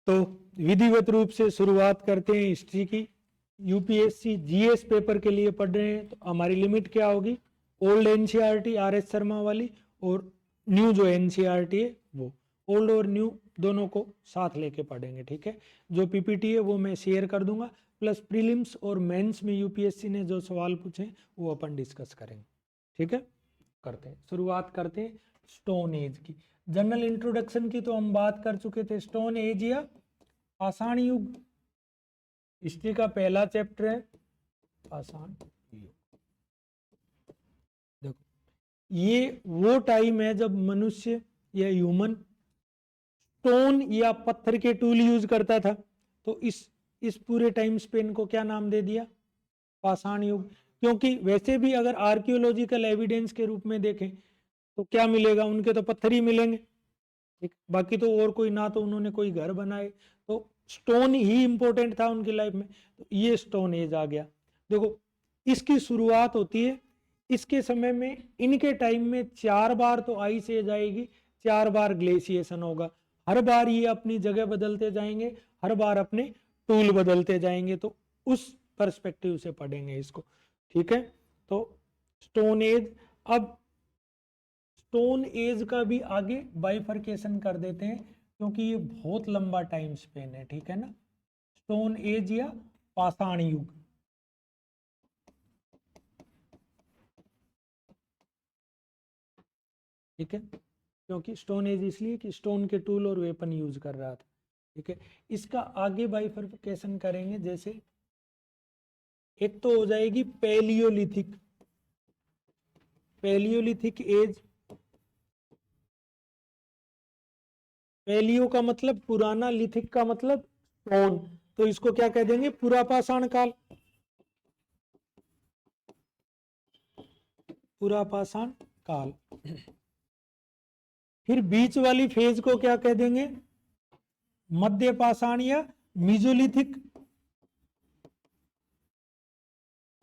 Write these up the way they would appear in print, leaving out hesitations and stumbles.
तो विधिवत रूप से शुरुआत करते हैं हिस्ट्री की। यूपीएससी जीएस पेपर के लिए पढ़ रहे हैं तो हमारी लिमिट क्या होगी, ओल्ड एनसीईआरटी आरएस शर्मा वाली और न्यू जो एनसीईआरटी है वो, ओल्ड और न्यू दोनों को साथ लेके पढ़ेंगे। ठीक है, जो पीपीटी है वो मैं शेयर कर दूंगा, प्लस प्रीलिम्स और मेंस में यूपीएससी ने जो सवाल पूछे वो अपन डिस्कस करेंगे। ठीक है, करते हैं, शुरुआत करते हैं स्टोन एज की। जनरल इंट्रोडक्शन की तो हम बात कर चुके थे। स्टोन एज या पाषाण युग हिस्ट्री का पहला चैप्टर है, पाषाण युग। देखो ये वो टाइम है जब मनुष्य या ह्यूमन स्टोन या पत्थर के टूल यूज करता था। तो इस पूरे टाइम स्पेन को क्या नाम दे दिया, पाषाण युग। क्योंकि वैसे भी अगर आर्कियोलॉजिकल एविडेंस के रूप में देखें तो क्या मिलेगा, उनके तो पत्थर ही मिलेंगे। ठीक, बाकी तो और कोई ना तो उन्होंने कोई घर बनाए, तो स्टोन ही इंपॉर्टेंट था उनकी लाइफ में। तो ये स्टोन एज आ गया। देखो इसकी शुरुआत होती है, इसके समय में इनके टाइम में 4 बार तो आइस एज आएगी, 4 बार ग्लेशिएशन होगा। हर बार ये अपनी जगह बदलते जाएंगे, हर बार अपने टूल बदलते जाएंगे। तो उस पर्सपेक्टिव से पढ़ेंगे इसको। ठीक है, तो स्टोन एज। अब स्टोन एज का भी आगे बाइफर्केशन कर देते हैं क्योंकि ये बहुत लंबा टाइम स्पेन है। ठीक है ना, स्टोन एज या पाषाण युग। ठीक है, क्योंकि स्टोन एज इसलिए कि स्टोन के टूल और वेपन यूज कर रहा था। ठीक है, इसका आगे बाइफर्केशन करेंगे। जैसे एक तो हो जाएगी पैलियोलिथिक, पैलियोलिथिक एज। पैलियो का मतलब पुराना, लिथिक का मतलब स्टोन, तो इसको क्या कह देंगे, पुरापाषाण काल, पुरापाषाण काल। फिर बीच वाली फेज को क्या कह देंगे, मध्यपाषाण या मीजोलिथिक,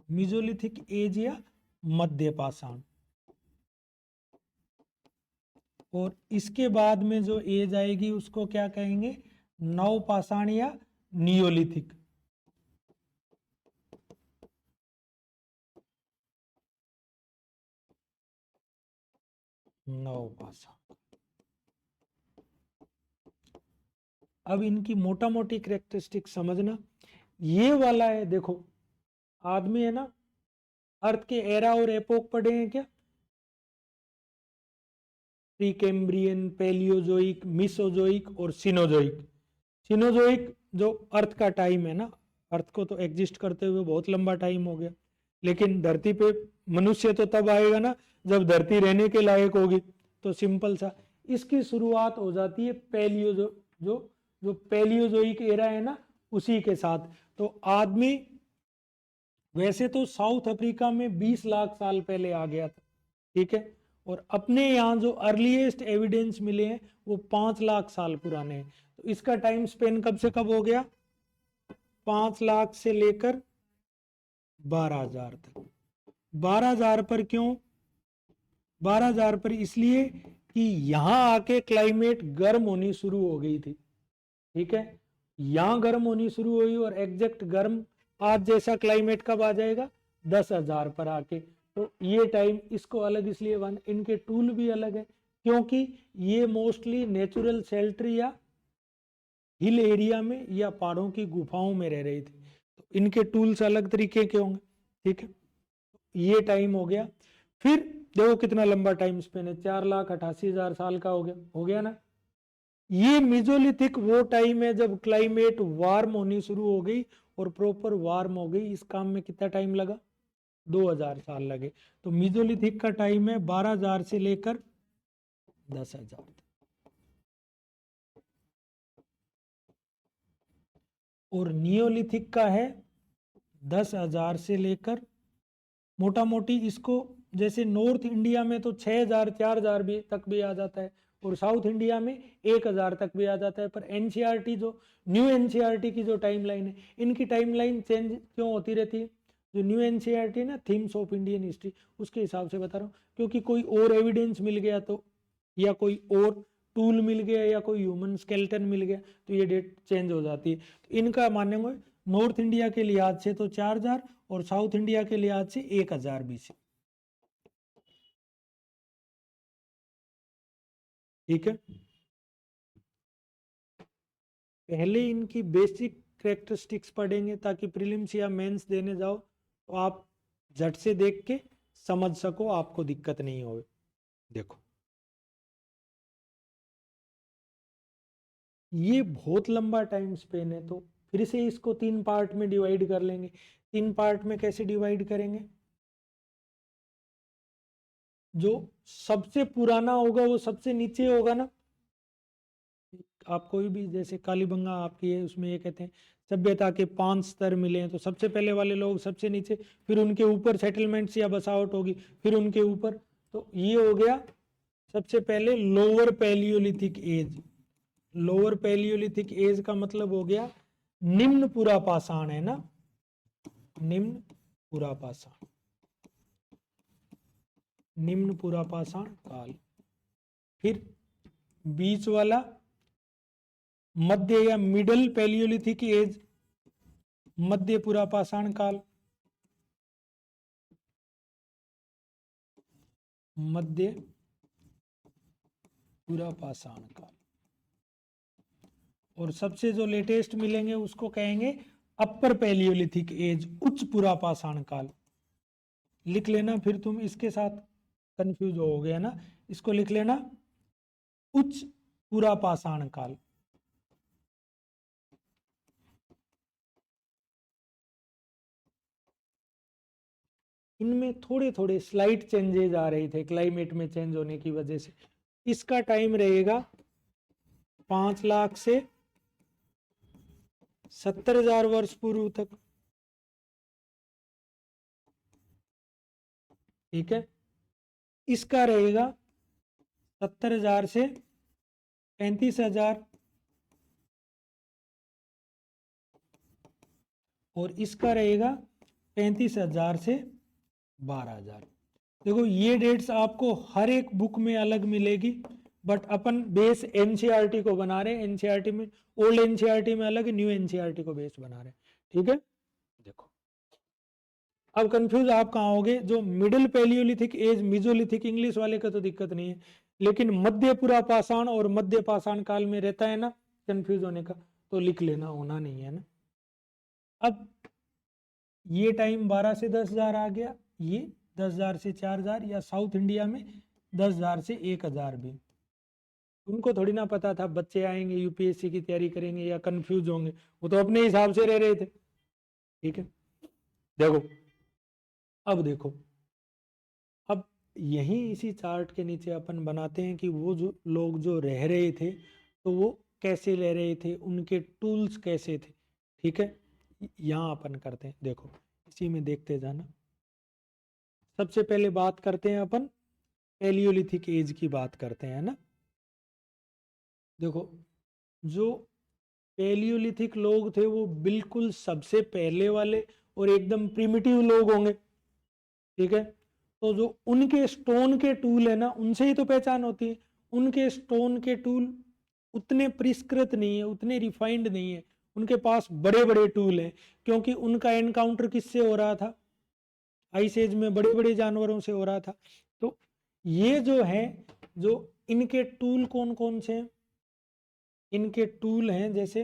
मीजोलिथिक एज या मध्यपाषाण। और इसके बाद में जो एज आएगी उसको क्या कहेंगे, नवपाषाण या नियोलिथिक। नवपाषाण। अब इनकी मोटा मोटी कैरेक्टरिस्टिक समझना। ये वाला है, देखो आदमी है ना, अर्थ के एरा और एपोक पढ़े हैं क्या, प्रीकेम्ब्रियन, पैलियोजोइक, मिसोजोइक और सिनोजोइक। सिनोजोइक जो अर्थ का टाइम है ना, अर्थ को तो एग्जिस्ट करते हुए बहुत लंबा टाइम हो गया, लेकिन धरती पे मनुष्य तो तब आएगा ना जब धरती रहने के लायक होगी। तो सिंपल सा इसकी शुरुआत हो जाती है पैलियोजो जो पैलियोजोइक एरा है ना उसी के साथ। तो आदमी वैसे तो साउथ अफ्रीका में 20 लाख साल पहले आ गया था। ठीक है, और अपने यहाँ जो अर्लीस्ट एविडेंस मिले हैं वो 5 लाख साल पुराने हैं। तो इसका टाइम स्पेन कब से कब हो गया, 5 लाख से लेकर 12,000 तक। 12,000 पर क्यों, 12,000 पर इसलिए कि यहां आके क्लाइमेट गर्म होनी शुरू हो गई थी। ठीक है, यहां गर्म होनी शुरू हुई और एग्जैक्ट गर्म आज जैसा क्लाइमेट कब आ जाएगा, 10,000 पर आके। तो ये टाइम इसको अलग इसलिए वन, इनके टूल भी अलग है क्योंकि ये मोस्टली नेचुरल शेल्टर या हिल एरिया में या पहाड़ों की गुफाओं में रह रही थी। तो इनके टूल्स अलग तरीके के होंगे। ठीक है, ये टाइम हो गया। फिर देखो कितना लंबा टाइम स्पेन है, 4,88,000 साल का हो गया ना। ये मेसोलिथिक वो टाइम है जब क्लाइमेट वार्म होनी शुरू हो गई और प्रॉपर वार्म हो गई। इस काम में कितना टाइम लगा, 2,000 साल लगे। तो मेसोलिथिक का टाइम है 12,000 से लेकर 10,000। और नियोलिथिक का है 10,000 से लेकर, मोटा मोटी इसको जैसे नॉर्थ इंडिया में तो 6,000 4,000 भी तक भी आ जाता है और साउथ इंडिया में 1,000 तक भी आ जाता है। पर एनसीईआरटी जो न्यू एनसीईआरटी की जो टाइमलाइन है, इनकी टाइमलाइन चेंज क्यों होती रहती है। जो न्यू एनसीईआरटी है ना, थीम्स ऑफ इंडियन हिस्ट्री, उसके हिसाब से बता रहा हूँ। क्योंकि कोई और एविडेंस मिल गया तो, या कोई और टूल मिल गया या कोई ह्यूमन स्केलेटन मिल गया तो ये डेट चेंज हो जाती है। तो इनका मानेंगे नॉर्थ इंडिया के लिहाज से तो 4000 और साउथ इंडिया के लिहाज से 1000 BC। ठीक है, पहले इनकी बेसिक कैरेक्टरिस्टिक्स पढ़ेंगे ताकि प्रीलिम्स या मेंस देने जाओ तो आप झट से देख के समझ सको, आपको दिक्कत नहीं हो। देखो ये बहुत लंबा टाइम स्पेन है, तो फिर से इसको 3 पार्ट में डिवाइड कर लेंगे। 3 पार्ट में कैसे डिवाइड करेंगे? जो सबसे पुराना होगा वो सबसे नीचे होगा ना। आप कोई भी जैसे कालीबंगा आपकी है, उसमें ये कहते हैं सभ्यता के 5 स्तर मिले हैं, तो सबसे पहले वाले लोग सबसे नीचे, फिर उनके ऊपर सेटलमेंट्स या बसावट होगी, फिर उनके ऊपर। तो ये हो गया सबसे पहले lower palaeolithic age. Lower palaeolithic age का मतलब हो गया निम्न पुरा पाषाण, है ना, निम्न पुरा पाषाण, निम्न पुरा पाषाण काल। फिर बीच वाला मध्य या मिडल पैलियोलिथिक एज, मध्य पुरा पाषाण काल, मध्य पुरा पाषाण काल। और सबसे जो लेटेस्ट मिलेंगे उसको कहेंगे अपर पैलियोलिथिक एज, उच्च पुरा पाषाण काल। लिख लेना, फिर तुम इसके साथ कंफ्यूज हो गया ना, इसको लिख लेना उच्च पुरा पाषाण काल। इनमें थोड़े थोड़े स्लाइट चेंजेस आ रहे थे क्लाइमेट में चेंज होने की वजह से। इसका टाइम रहेगा 5 लाख से 70,000 वर्ष पूर्व तक। ठीक है, इसका रहेगा 70,000 से 35,000, और इसका रहेगा 35,000 से 12,000। देखो ये डेट्स आपको हर एक बुक में अलग मिलेगी, बट अपन बेस एनसीईआरटी को बना रहे हैं। एनसीईआरटी में ओल्ड एनसीईआरटी में अलग, न्यू एनसीईआरटी को बेस बना रहे हैं। ठीक है, देखो अब कंफ्यूज आप कहाँ होगे? जो middle palaeolithic age mesolithic, English वाले का तो दिक्कत नहीं है, लेकिन मध्य पुरा पाषाण और मध्य पाषाण काल में रहता है ना कंफ्यूज होने का, तो लिख लेना, होना नहीं है ना। अब ये टाइम 12 से 10,000 आ गया, ये 10,000 से 4,000, या साउथ इंडिया में 10,000 से 1,000 भी। उनको थोड़ी ना पता था बच्चे आएंगे यूपीएससी की तैयारी करेंगे या कंफ्यूज होंगे, वो तो अपने हिसाब से रह रहे थे। ठीक है, देखो अब देखो, अब यही इसी चार्ट के नीचे अपन बनाते हैं कि वो जो लोग जो रह रहे थे तो वो कैसे रह रहे थे, उनके टूल्स कैसे थे। ठीक है, यहाँ अपन करते हैं, देखो इसी में देखते जाना। सबसे पहले बात करते हैं अपन पैलियोलिथिक एज की बात करते हैं ना। देखो जो पैलियोलिथिक लोग थे वो बिल्कुल सबसे पहले वाले और एकदम प्रिमिटिव लोग होंगे। ठीक है, तो जो उनके स्टोन के टूल है ना, उनसे ही तो पहचान होती है। उनके स्टोन के टूल उतने परिष्कृत नहीं है, उतने रिफाइंड नहीं है, उनके पास बड़े बड़े टूल हैं, क्योंकि उनका एनकाउंटर किससे हो रहा था? आइस एज में बड़े बड़े जानवरों से हो रहा था। तो ये जो है, जो इनके टूल कौन कौन से हैं? इनके टूल हैं जैसे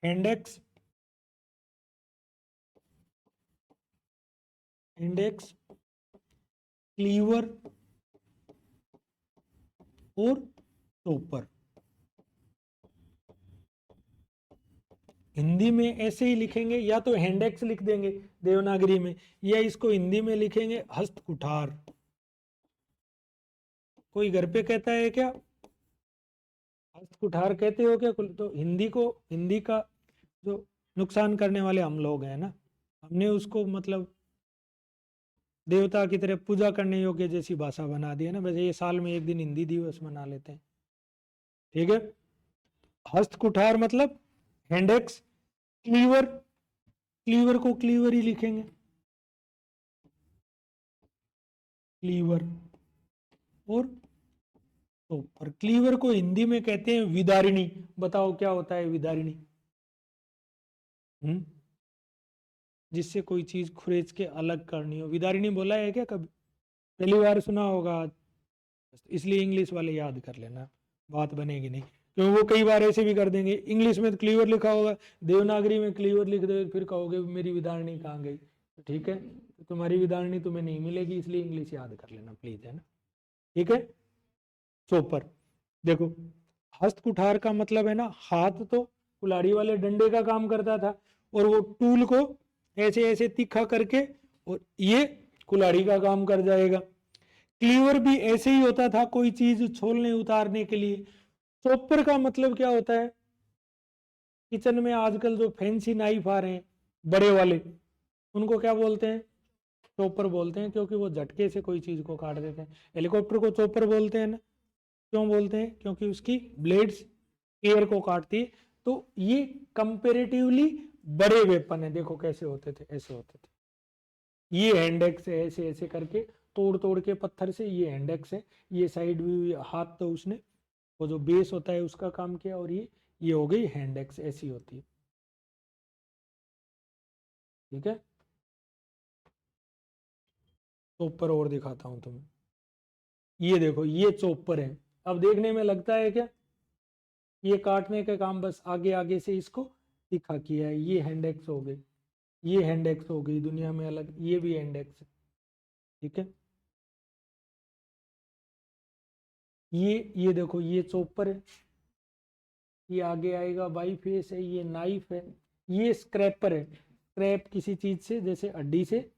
इंडेक्स, इंडेक्स, क्लीवर और टोपर। हिंदी में ऐसे ही लिखेंगे, या तो हैंडेक्स लिख देंगे देवनागरी में, या इसको हिंदी में लिखेंगे हस्तकुठार। कोई घर पे कहता है क्या हस्तकुठार कहते हो क्या? तो हिंदी को, हिंदी का जो नुकसान करने वाले हम लोग हैं ना, हमने उसको मतलब देवता की तरह पूजा करने योग्य जैसी भाषा बना दी है ना। वैसे ये साल में एक दिन हिंदी दिवस मना लेते हैं। ठीक है, हस्तकुठार मतलब हैंडेक्स, क्लीवर, क्लीवर को क्लीवर ही लिखेंगे, क्लीवर, और चोपर। क्लीवर को हिंदी में कहते हैं विदारिणी। बताओ क्या होता है विदारिणी? जिससे कोई चीज खुरेच के अलग करनी हो, विदारिणी बोला है क्या कभी? पहली बार सुना होगा, इसलिए इंग्लिश वाले याद कर लेना, बात बनेगी नहीं। क्योंकि वो कई बार ऐसे भी कर देंगे, इंग्लिश में तो क्लीवर लिखा होगा, देवनागरी में क्लीवर लिख दे, फिर कहोगे मेरी विदारिणी कहाँ गई। तो ठीक है, तुम्हारी विदारिणी तुम्हें नहीं मिलेगी, इसलिए इंग्लिश याद कर लेना प्लीज, है ना। ठीक है। चोपर देखो, हस्त कुठार का मतलब है ना, हाथ तो कुल्हाड़ी वाले डंडे का काम करता था, और वो टूल को ऐसे ऐसे तीखा करके, और ये कुल्हाड़ी का काम कर जाएगा। क्लीवर भी ऐसे ही होता था, कोई चीज छोलने उतारने के लिए। चॉपर का मतलब क्या होता है? किचन में आजकल जो फैंसी नाइफ आ रहे हैं बड़े वाले, उनको क्या बोलते हैं? चॉपर बोलते हैं, क्योंकि वो झटके से कोई चीज को काट देते हैं। हेलीकॉप्टर को चॉपर बोलते हैं ना, क्यों बोलते हैं? क्योंकि उसकी ब्लेड्स एयर को काटती है। तो ये कंपेरेटिवली बड़े वेपन है। देखो कैसे होते थे, ऐसे होते थे। ये हैंड एक्स है, ऐसे ऐसे करके तोड़ तोड़ के पत्थर से, ये हैंड एक्स है। ये साइड भी हाथ तो उसने वो जो बेस होता है उसका काम किया, और ये हो गई हैंड एक्स, ऐसी होती है। ठीक है, चोपर और दिखाता हूं तुम्हें। ये देखो, ये चोपर है। अब देखने में लगता है क्या ये काटने का काम, बस आगे आगे से इसको तीखा किया है। ये हैंड एक्स हो गई, ये हैंड एक्स हो गई, दुनिया में अलग, ये भी हैंड एक्स है। ठीक है, ये देखो, ये चोपर है, ये आगे आएगा बाई फेस है, ये नाइफ है, ये स्क्रैपर है। स्क्रैप किसी चीज से, जैसे हड्डी से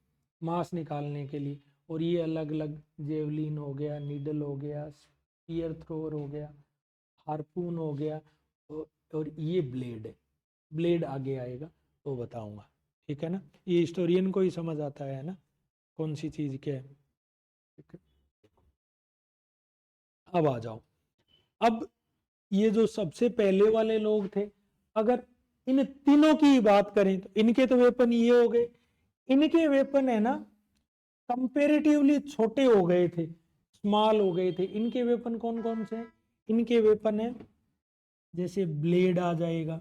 मांस निकालने के लिए। और ये अलग अलग, जेवलिन हो गया, नीडल हो गया, स्पीयर थ्रोअर हो गया, हार्पून हो गया, और ये ब्लेड है। ब्लेड आगे आएगा तो बताऊंगा। ठीक है ना, ये हिस्टोरियन को ही समझ आता है ना, कौन सी चीज क्या है। ठीक है, अब आ जाओ। अब ये जो सबसे पहले वाले लोग थे, अगर इन तीनों की बात करें तो इनके तो वेपन ये हो गए। इनके वेपन है ना, कंपेरेटिवली छोटे हो गए थे, स्मॉल हो गए थे। इनके वेपन कौन कौन से हैं? इनके वेपन है, जैसे ब्लेड आ जाएगा,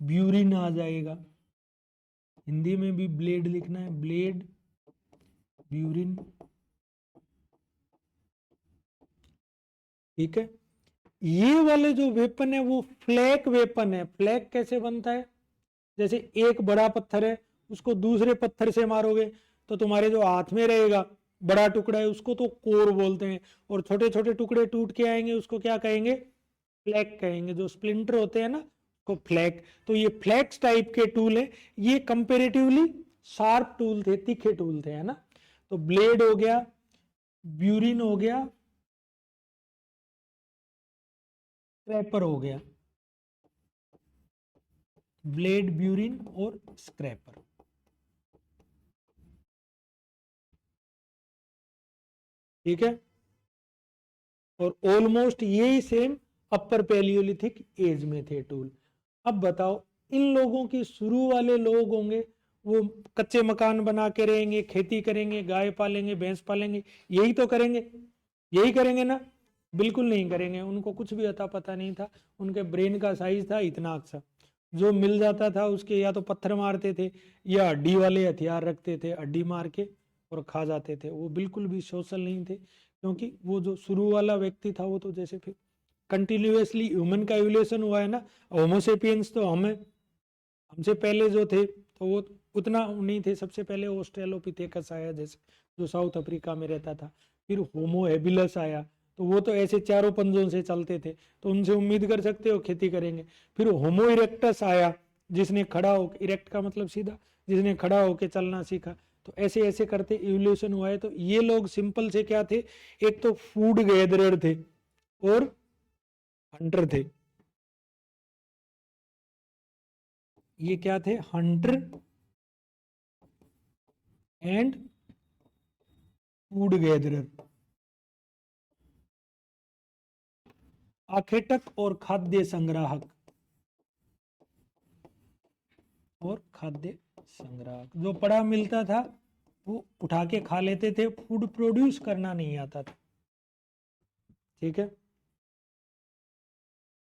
ब्यूरिन आ जाएगा। हिंदी में भी ब्लेड लिखना है, ब्लेड, ब्यूरिन। ठीक है, ये वाले जो वेपन है वो फ्लैक वेपन है। फ्लैक कैसे बनता है? जैसे एक बड़ा पत्थर है, उसको दूसरे पत्थर से मारोगे तो तुम्हारे जो हाथ में रहेगा बड़ा टुकड़ा है, उसको तो कोर बोलते हैं। और छोटे छोटे टुकड़े टूट के आएंगे, उसको क्या कहेंगे? फ्लैक कहेंगे। जो स्प्लिंटर होते हैं ना, को फ्लैक। तो ये फ्लैक्स टाइप के टूल है। ये कंपेरेटिवली शार्प टूल थे, तीखे टूल थे, है ना। तो ब्लेड हो गया, ब्यूरिन हो गया, स्क्रैपर हो गया। ब्लेड, ब्यूरिन और स्क्रैपर। ठीक है, और ऑलमोस्ट यही सेम अपर पैलियोलिथिक एज में थे टूल। अब बताओ, इन लोगों की शुरू वाले लोग होंगे, वो कच्चे मकान बना के रहेंगे, खेती करेंगे, गाय पालेंगे, भैंस पालेंगे, यही तो करेंगे, यही करेंगे ना? बिल्कुल नहीं करेंगे, उनको कुछ भी अता पता नहीं था। उनके ब्रेन का साइज था इतना अच्छा, जो मिल जाता था उसके या तो पत्थर मारते थे, या हड्डी वाले हथियार रखते थे, हड्डी मार के और खा जाते थे। वो बिल्कुल भी सोशल नहीं थे, क्योंकि वो जो शुरू वाला व्यक्ति था वो तो जैसे फिर कंटिन्यूअसली ह्यूमन का इवोल्यूशन हुआ है ना। होमोसेपियंस तो हमें, हमसे पहले जो थे तो वो उतना नहीं थे। सबसे पहले ऑस्ट्रेलोपिथेकस आया, जैसे जो साउथ अफ्रीका में रहता था। फिर होमो हेबिलस आया, तो वो तो ऐसे चारों पंजों से चलते थे, तो उनसे उम्मीद कर सकते हो खेती करेंगे। फिर होमो इरेक्टस आया, जिसने खड़ा हो, इरेक्ट का मतलब सीधा, जिसने खड़ा होके चलना सीखा। तो ऐसे ऐसे करते इवोल्यूशन हुआ है। तो ये लोग सिंपल से क्या थे? एक तो फूड गैदरर थे और हंटर थे। ये क्या थे? Hunter and food gatherer. आखेटक और खाद्य संग्राहक, और खाद्य संग्राहक जो पड़ा मिलता था वो उठा के खा लेते थे, फूड प्रोड्यूस करना नहीं आता था। ठीक है।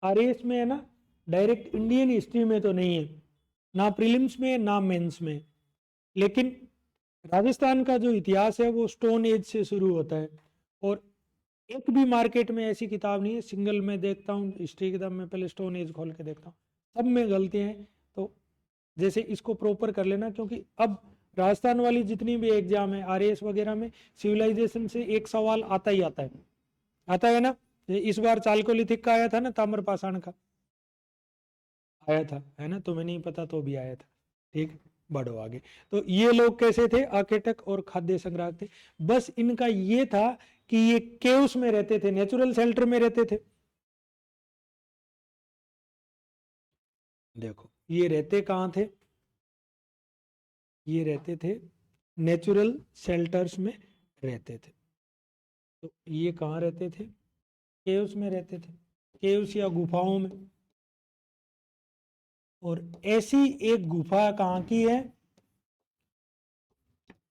आरएएस में है ना, डायरेक्ट इंडियन हिस्ट्री में तो नहीं है, ना प्रीलिम्स में ना मेंस में, लेकिन राजस्थान का जो इतिहास है वो स्टोन एज से शुरू होता है। और एक भी मार्केट में ऐसी किताब नहीं है, सिंगल में देखता हूँ हिस्ट्री किताब में, पहले स्टोन एज खोल के देखता हूँ, सब में गलतियाँ हैं। तो जैसे इसको प्रॉपर कर लेना, क्योंकि अब राजस्थान वाली जितनी भी एग्जाम है आरएएस वगैरह में, सिविलाइजेशन से एक सवाल आता ही आता है, आता है ना। इस बार चालकोलिथिक का आया था ना, ताम्रपाषाण का आया था, है ना, तुम्हें नहीं पता तो भी आया था। ठीक, बढ़ो आगे। तो ये लोग कैसे थे, आकेटक और खाद्य संग्राहक थे। बस इनका ये था कि ये केव्स में रहते थे, नेचुरल शेल्टर में रहते थे। देखो ये रहते कहाँ थे, ये रहते थे नेचुरल शेल्टर्स में रहते थे। तो ये कहाँ रहते थे, केव्स में रहते थे, केव्स या गुफाओं में। और ऐसी एक गुफा कहाँ की है,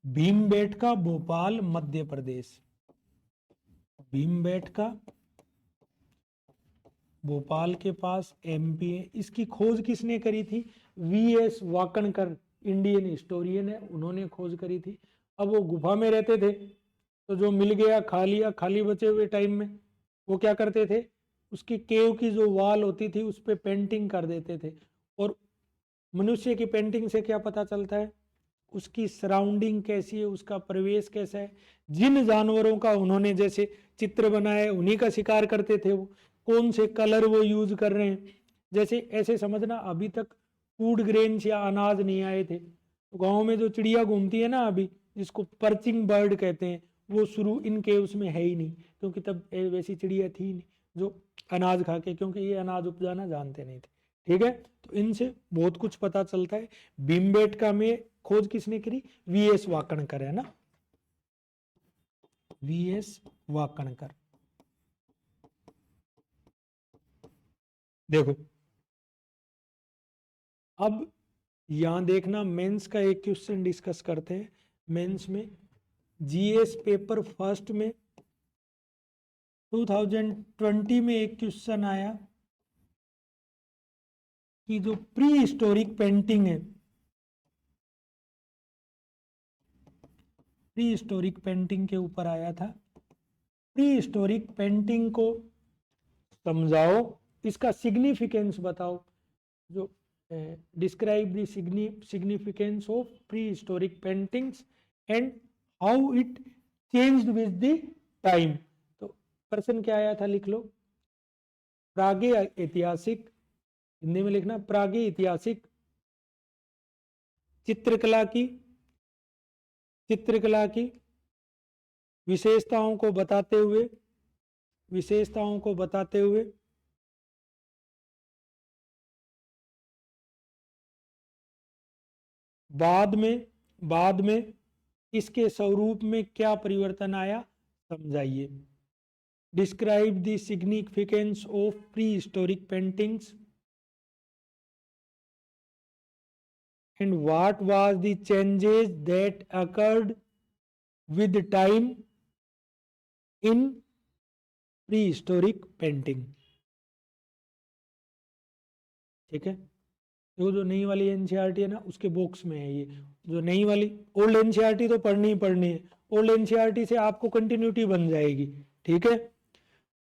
भीमबेटका, भोपाल, मध्य प्रदेश। भीमबेटका भोपाल के पास एमपी है। इसकी खोज किसने करी थी, वीएस वाकणकर, इंडियन हिस्टोरियन है, उन्होंने खोज करी थी। अब वो गुफा में रहते थे, तो जो मिल गया खा लिया, खाली बचे हुए टाइम में वो क्या करते थे, उसकी केव की जो वॉल होती थी उस पर पेंटिंग कर देते थे। और मनुष्य की पेंटिंग से क्या पता चलता है, उसकी सराउंडिंग कैसी है, उसका परिवेश कैसा है, जिन जानवरों का उन्होंने जैसे चित्र बनाए उन्हीं का शिकार करते थे वो, कौन से कलर वो यूज कर रहे हैं। जैसे ऐसे समझना, अभी तक फूड ग्रेन्स या अनाज नहीं आए थे, तो गाँव में जो चिड़िया घूमती है ना अभी, जिसको पर्चिंग बर्ड कहते हैं, वो शुरू इन केव्स में है ही नहीं, क्योंकि तब वैसी चिड़िया थी नहीं जो अनाज खा के, क्योंकि ये अनाज उपजाना जानते नहीं थे। ठीक है, तो इनसे बहुत कुछ पता चलता है। भीमबेटका में खोज किसने करी, वीएस वाकणकर, है ना, वीएस वाकणकर। देखो अब यहां देखना, मेंस का एक क्वेश्चन डिस्कस करते हैं। मेंस में जीएस पेपर फर्स्ट में 2020 में एक क्वेश्चन आया कि जो प्री हिस्टोरिक पेंटिंग है, प्री हिस्टोरिक पेंटिंग के ऊपर आया था। प्री हिस्टोरिक पेंटिंग को समझाओ, इसका सिग्निफिकेंस बताओ, जो describe the significance of pre historic paintings and how it changed with the time. तो प्रश्न क्या आया था, लिख लो, प्रागे ऐतिहासिक, हिंदी में लिखना, प्रागे ऐतिहासिक चित्रकला की विशेषताओं को बताते हुए बाद में इसके स्वरूप में क्या परिवर्तन आया, समझाइए। Describe the significance of pre historic paintings and what was the changes that occurred with time in prehistoric painting। ठीक है, तो जो नई वाली एनसीईआरटी है ना, उसके बॉक्स में है ये, जो नई वाली, ओल्ड एनसीईआरटी तो पढ़नी ही पढ़नी है, ओल्ड एनसीईआरटी से आपको कंटिन्यूटी बन जाएगी। ठीक है,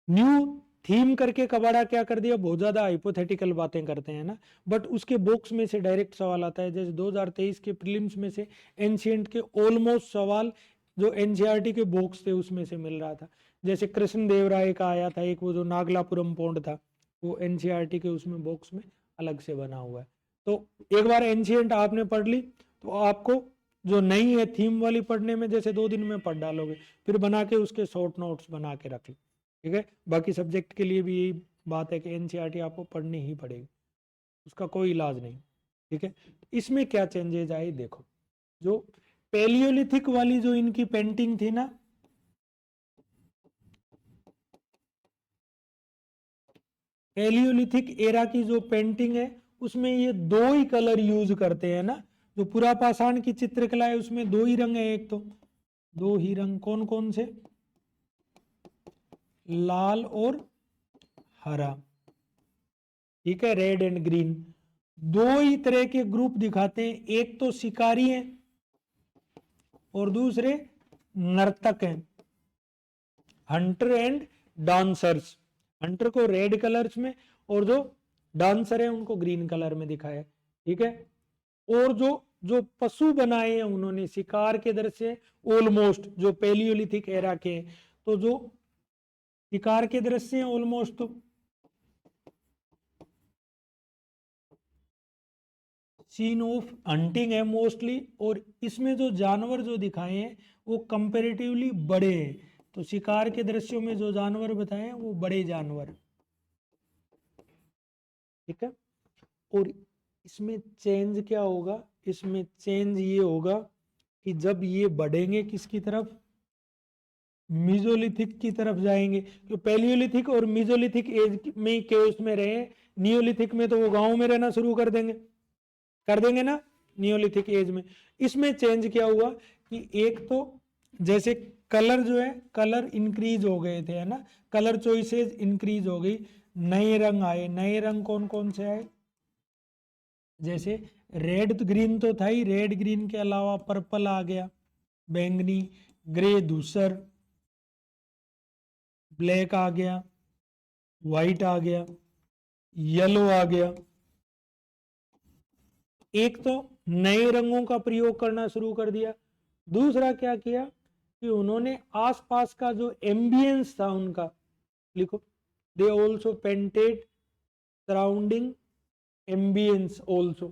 न्यू थीम करके कबाड़ा क्या कर दिया, बहुत ज्यादा हाइपोथेटिकल बातें करते हैं ना, बट उसके बॉक्स में से डायरेक्ट सवाल आता है। जैसे 2023 के प्रीलिम्स में से एंशिएंट के ऑलमोस्ट सवाल जो एनसीईआरटी के बॉक्स थे उसमें से मिल रहा था। जैसे कृष्ण देव राय का आया था एक, वो जो नागलापुरम पोंड था, वो एनसीईआरटी के उसमें बॉक्स में अलग से बना हुआ है। तो एक बार एंशिएंट आपने पढ़ ली, तो आपको जो नहीं है थीम वाली पढ़ने में, जैसे 2 दिन में पढ़ डालोगे, फिर बना के उसके शॉर्ट नोट्स बना के रख लो। ठीक है, बाकी सब्जेक्ट के लिए भी यही बात है कि एनसीईआरटी आपको पढ़नी ही पड़ेगी, उसका कोई इलाज नहीं। ठीक है, इसमें क्या चेंजेज आए देखो, जो पैलियोलिथिक वाली जो इनकी पेंटिंग थी ना, पैलियोलिथिक एरा की जो पेंटिंग है उसमें ये 2 ही कलर यूज करते हैं ना। जो पुरापाषाण की चित्रकला है उसमें 2 ही रंग है, एक तो 2 ही रंग, कौन कौन से, लाल और हरा, ठीक है, रेड एंड ग्रीन। दो ही तरह के ग्रुप दिखाते हैं, एक तो शिकारी हैं और दूसरे नर्तक हैं, हंटर एंड डांसर्स। हंटर को रेड कलर्स में और जो डांसर है उनको ग्रीन कलर में दिखाया, ठीक है। और जो जो पशु बनाए हैं उन्होंने शिकार के दृश्य ऑलमोस्ट जो पैलियोलिथिक एरा के हैं, तो जो शिकार के दृश्य हैं ऑलमोस्ट तो सीन ऑफ हंटिंग है मोस्टली, और इसमें जो जानवर जो दिखाए हैं वो कंपेरेटिवली बड़े हैं, तो शिकार के दृश्यों में जो जानवर बताए हैं वो बड़े जानवर, ठीक है। और इसमें चेंज क्या होगा, इसमें चेंज ये होगा कि जब ये बढ़ेंगे किसकी तरफ, मीजोलिथिक की तरफ जाएंगे। तो पैलियोलिथिक और मीजोलिथिक एज में केव्स में रहे, नियोलिथिक में तो वो गांव में रहना शुरू कर देंगे ना नियोलिथिक एज में। इसमें चेंज क्या हुआ कि एक तो जैसे कलर जो है, कलर इंक्रीज हो गए थे, है ना, कलर चॉइसेस इंक्रीज हो गई, नए रंग आए। नए रंग कौन कौन से आए, जैसे रेड तो ग्रीन तो था ही, रेड ग्रीन के अलावा पर्पल आ गया, बैंगनी, ग्रे धूसर, ब्लैक आ गया, व्हाइट आ गया, येलो आ गया। एक तो नए रंगों का प्रयोग करना शुरू कर दिया। दूसरा क्या किया कि उन्होंने आसपास का जो एम्बियंस था उनका, लिखो, they also painted surrounding ambience also.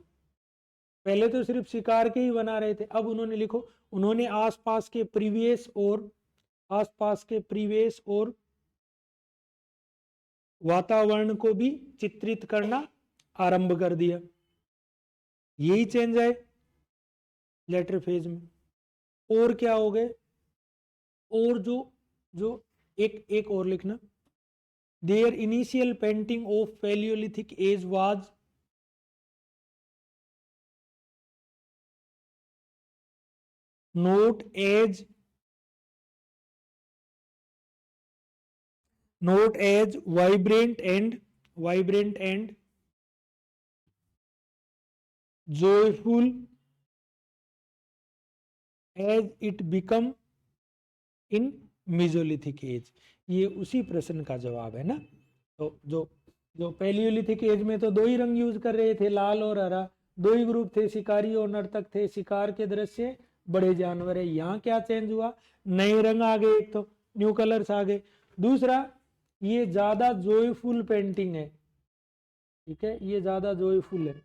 पहले तो सिर्फ शिकार के ही बना रहे थे, अब उन्होंने लिखो, उन्होंने आसपास के परिवेश और वातावरण को भी चित्रित करना आरंभ कर दिया। यही चेंज है लेटर फेज में। और क्या हो गए, और जो जो एक और लिखना, their initial painting of palaeolithic age was not as vibrant and joyful as it become in Mesolithic age। ये उसी प्रश्न का जवाब है ना। तो जो पैलियोलिथिक एज में तो दो ही रंग यूज कर रहे थे, लाल और हरा, दो ही ग्रुप थे, शिकारी और नर्तक थे, शिकार के दृश्य बड़े जानवर है। यहाँ क्या चेंज हुआ, नए रंग आ गए, एक तो न्यू कलर्स आ गए, दूसरा ये ज्यादा जोयफुल पेंटिंग है, ठीक है, ये ज्यादा जोयफुल है,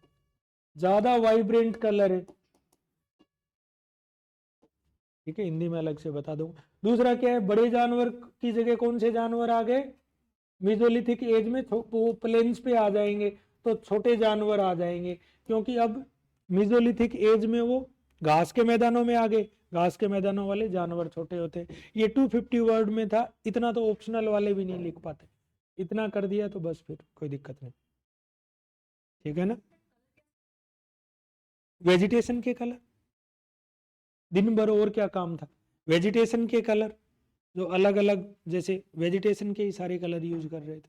ज्यादा वाइब्रेंट कलर है, ठीक है, हिंदी में अलग से बता दूं। दूसरा क्या है, बड़े जानवर की जगह कौन से जानवर आ गए, मेसोलिथिक एज में वो प्लेन्स पे आ जाएंगे तो छोटे जानवर आ जाएंगे, क्योंकि अब मेसोलिथिक एज में वो घास के मैदानों में आ गए, घास के मैदानों वाले जानवर छोटे होते। ये 250 वर्ड में था, इतना तो ऑप्शनल वाले भी नहीं लिख पाते, इतना कर दिया तो बस फिर कोई दिक्कत नहीं, ठीक है ना। वेजिटेशन के कलर, दिन भर और क्या काम था, वेजिटेशन के कलर जो अलग अलग, जैसे वेजिटेशन के ही सारे कलर यूज कर रहे थे।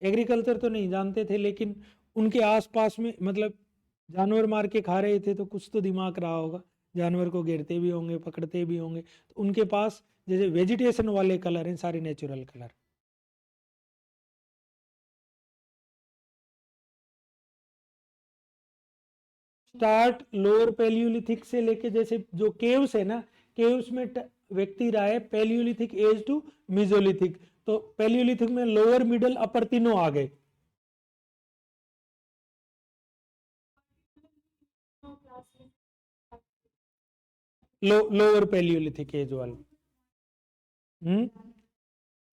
एग्रीकल्चर तो नहीं जानते थे, लेकिन उनके आसपास में मतलब जानवर मार के खा रहे थे तो कुछ तो दिमाग रहा होगा, जानवर को घेरते भी होंगे, पकड़ते भी होंगे, तो उनके पास जैसे वेजिटेशन वाले कलर हैं सारे natural colour. Start lower Palaeolithic से लेके, जैसे जो केव्स है ना, केव्स में व्यक्ति रहा है पैलियोलिथिक एज टू मेसोलिथिक, तो पैलियोलिथिक में लोअर मिडल अपर तीनों आ गए। लोअर पैलियोलिथिक एज वाले,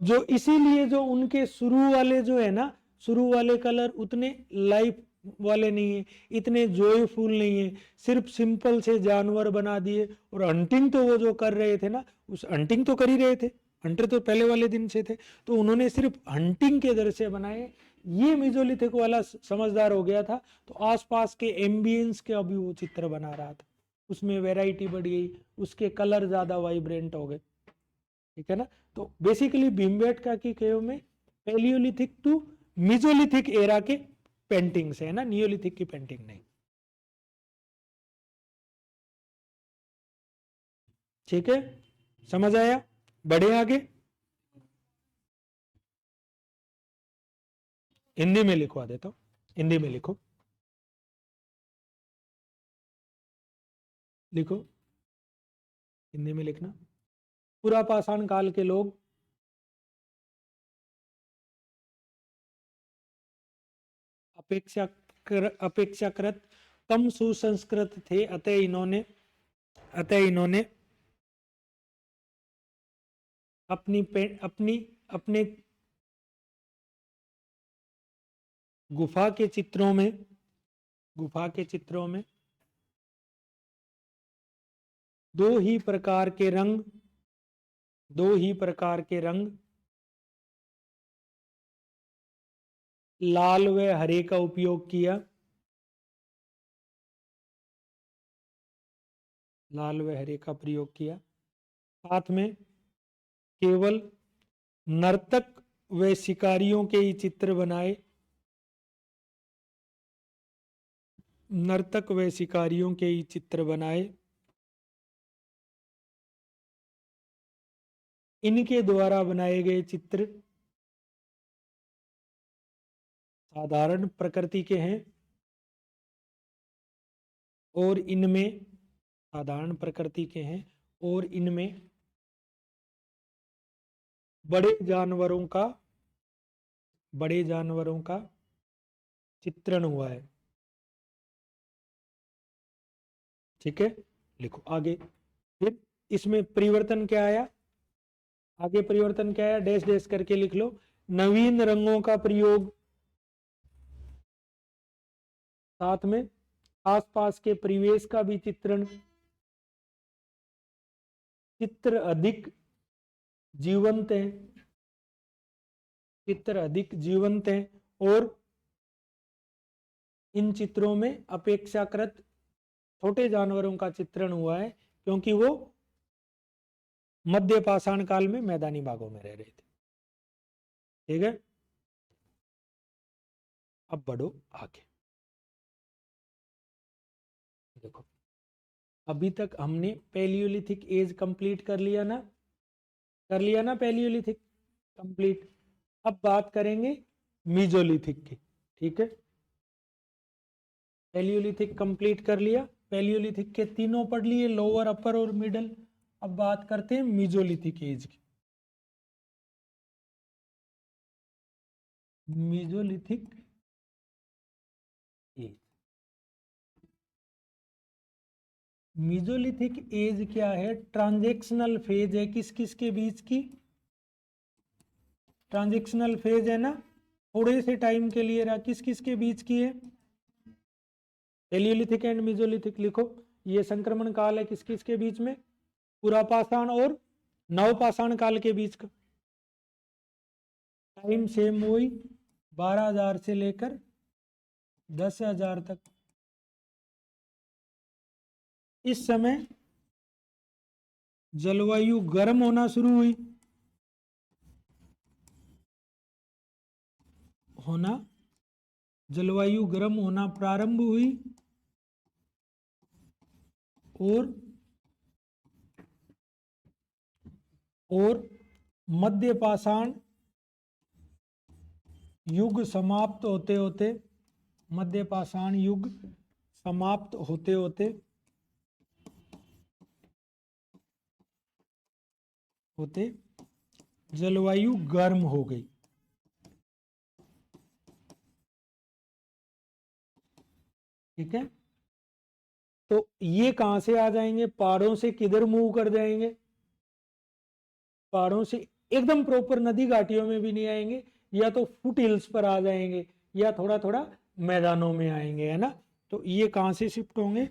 जो इसीलिए जो उनके शुरू वाले जो है ना, शुरू वाले कलर उतने लाइफ वाले नहीं है, इतने जॉयफुल नहीं है, सिर्फ सिंपल से जानवर बना दिए। और हंटिंग तो वो जो कर रहे थे ना, उस हंटिंग तो कर ही रहे थे, हंटर तो पहले वाले दिन से थे, तो उन्होंने सिर्फ हंटिंग के दृश्य बनाए। ये मेसोलिथिक वाला समझदार हो गया था, तो आसपास के एम्बियंस के अभी वो चित्र बना रहा था। उसमें वैरायटी बढ़ गई, उसके कलर ज्यादा वाइब्रेंट हो गए, ठीक है ना। तो बेसिकली भीमबेटका की केव में पैलियोलिथिक टू मीजोलिथिक एरा के पेंटिंग्स है ना, नियोलिथिक की पेंटिंग नहीं। ठीक है, समझ आया? बढ़े आगे, हिंदी में लिखवा देता हूं, हिंदी में लिखो, लिखो हिंदी में लिखना। पूरा पाषाण काल के लोग अपेक्षाकृत कम सुसंस्कृत थे, अतः इन्होंने अपने गुफा के चित्रों में दो ही प्रकार के रंग लाल व हरे का उपयोग किया, लाल व हरे का प्रयोग किया। साथ में केवल नर्तक व शिकारियों के ही चित्र बनाए, नर्तक व शिकारियों के ही चित्र बनाए। इनके द्वारा बनाए गए चित्र साधारण प्रकृति के हैं और इनमें साधारण प्रकृति के हैं और इनमें बड़े जानवरों का चित्रण हुआ है। ठीक है, लिखो आगे। फिर इसमें परिवर्तन क्या आया, आगे परिवर्तन क्या आया, डैश डैश करके लिख लो। नवीन रंगों का प्रयोग, साथ में आसपास के परिवेश का भी चित्रण, चित्र अधिक जीवंत है और इन चित्रों में अपेक्षाकृत छोटे जानवरों का चित्रण हुआ है, क्योंकि वो मध्य पाषाण काल में मैदानी भागों में रह रहे थे। ठीक है, अब बढ़ो आगे। देखो, अभी तक हमने पैलियोलिथिक एज कंप्लीट कर लिया ना, पैलियोलिथिक कंप्लीट। अब बात करेंगे मीजोलिथिक की। ठीक है, पैलियोलिथिक कंप्लीट कर लिया, पैलियोलिथिक के तीनों पढ़ लिए, लोअर, अपर और मिडल। अब बात करते हैं मीजोलिथिक एज की। मीजोलिथिक एज, मीजोलिथिक एज क्या है? ट्रांजेक्शनल फेज है, किस किस के बीच की? ट्रांजेक्शनल फेज है ना, थोड़े से टाइम के लिए रहा, किस किस के बीच की है? पैलियोलिथिक एंड मीजोलिथिक लिखो। ये संक्रमण काल है किस किस के बीच में? पुरापाषाण और नवपाषाण काल के बीच का। टाइम सेम वही 12,000 से लेकर 10,000 तक। इस समय जलवायु गर्म होना शुरू हुई, जलवायु गर्म होना प्रारंभ हुई और मध्य पाषाण युग समाप्त होते होते, मध्य पाषाण युग समाप्त होते होते जलवायु गर्म हो गई। ठीक है, तो ये कहां से आ जाएंगे? पहाड़ों से किधर मूव कर जाएंगे? पहाड़ों से एकदम प्रॉपर नदी घाटियों में भी नहीं आएंगे, या तो फुट हिल्स पर आ जाएंगे, या थोड़ा थोड़ा मैदानों में आएंगे, है ना। तो ये कहां से शिफ्ट होंगे?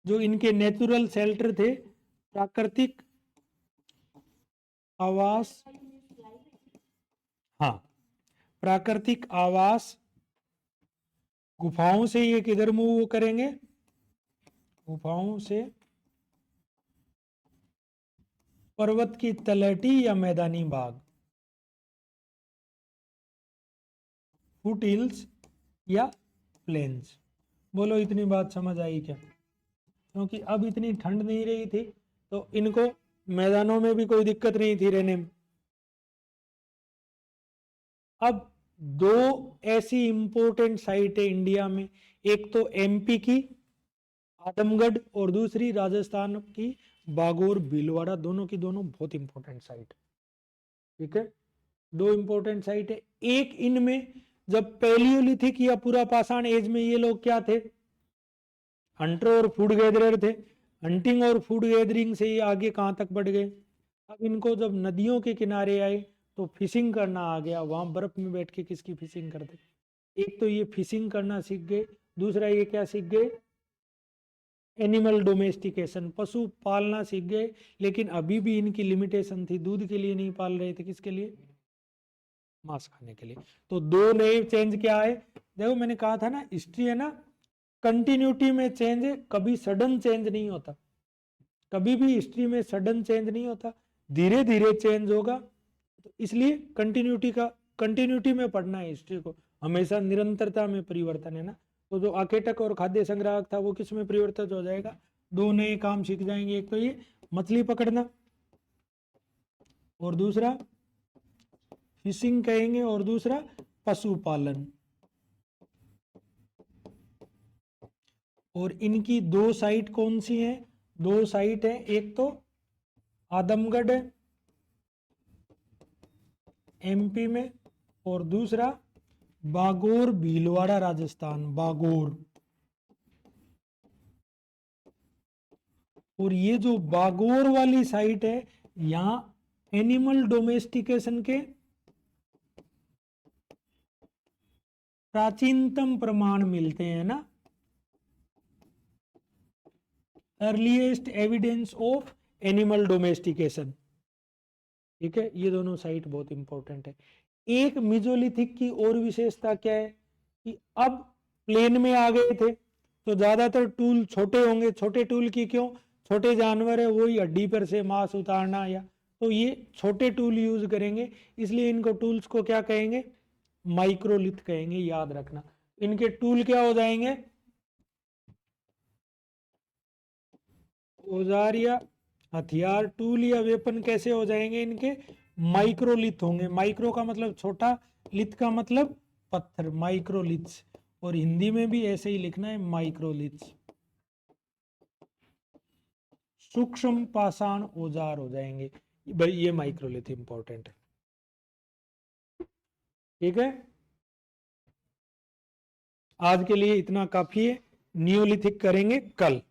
जो इनके नेचुरल शेल्टर थे, प्राकृतिक आवास, हाँ, प्राकृतिक आवास गुफाओं से ये किधर मूव करेंगे? गुफाओं से पर्वत की तलहटी या मैदानी भाग, फुट हिल्स या प्लेन्स। बोलो इतनी बात समझ आई क्या? क्योंकि अब इतनी ठंड नहीं रही थी तो इनको मैदानों में भी कोई दिक्कत नहीं थी रहने में। अब दो ऐसी इंपॉर्टेंट साइट है इंडिया में, एक तो एमपी की आदमगढ़ और दूसरी राजस्थान की बागोर भीलवाड़ा, दोनों की दोनों बहुत इंपॉर्टेंट साइट। ठीक है, दो इंपॉर्टेंट साइट है। एक इनमें जब पैलियोलिथिक या पूरा पाषाण एज में ये लोग क्या थे, हंटर और फूड गैदरर थे। हंटिंग और फूड गैदरिंग से ये आगे कहाँ तक बढ़ गए। अब इनको जब नदियों के किनारे आए तो फिशिंग करना आ गया। वहां बर्फ में बैठ के किसकी फिशिंग करते, एक तो ये फिशिंग करना सीख गए, दूसरा ये क्या सीख गए, एनिमल डोमेस्टिकेशन, पशु पालना सीख गए। लेकिन अभी भी इनकी लिमिटेशन थी, दूध के लिए नहीं पाल रहे थे, किसके लिए, मांस खाने के लिए। तो दो नए चेंज क्या है, देखो मैंने कहा था ना हिस्ट्री है ना, कंटिन्यूटी में चेंज है, कभी सडन चेंज नहीं होता। कभी भी हिस्ट्री में सडन चेंज नहीं होता, धीरे धीरे चेंज होगा। तो इसलिए कंटिन्यूटी में पढ़ना है हिस्ट्री को, हमेशा निरंतरता में परिवर्तन है ना। तो जो आकेटक और खाद्य संग्राहक था वो किस में परिवर्तित हो जाएगा, दो नए काम सीख जाएंगे, एक तो ये मछली पकड़ना और दूसरा फिशिंग कहेंगे और दूसरा पशुपालन। और इनकी दो साइट कौन सी हैं, दो साइट है, एक तो आदमगढ़ एमपी में और दूसरा बागोर भीलवाड़ा राजस्थान, बागोर। और ये जो बागोर वाली साइट है, यहां एनिमल डोमेस्टिकेशन के प्राचीनतम प्रमाण मिलते हैं ना, earliest evidence of animal domestication. ठीक है, ये दोनों साइट बहुत इंपॉर्टेंट है। एक मेसोलिथिक की और विशेषता क्या है कि अब प्लेन में आ गए थे तो ज्यादातर टूल छोटे होंगे। छोटे टूल की क्यों, छोटे जानवर है, वही हड्डी पर से मांस उतारना, या तो ये छोटे टूल यूज करेंगे, इसलिए इनको टूल्स को क्या कहेंगे, माइक्रोलिथ कहेंगे, याद रखना। इनके टूल क्या हो जाएंगे, औजार या हथियार, टूल या वेपन कैसे हो जाएंगे इनके, माइक्रोलिथ होंगे। माइक्रो का मतलब छोटा, लिथ का मतलब पत्थर, माइक्रोलिथ्स। और हिंदी में भी ऐसे ही लिखना है, माइक्रोलिथ्स। सूक्ष्म पाषाण औजार हो जाएंगे भाई, ये माइक्रोलिथ इंपॉर्टेंट है। ठीक है, आज के लिए इतना काफी है, नियोलिथिक करेंगे कल।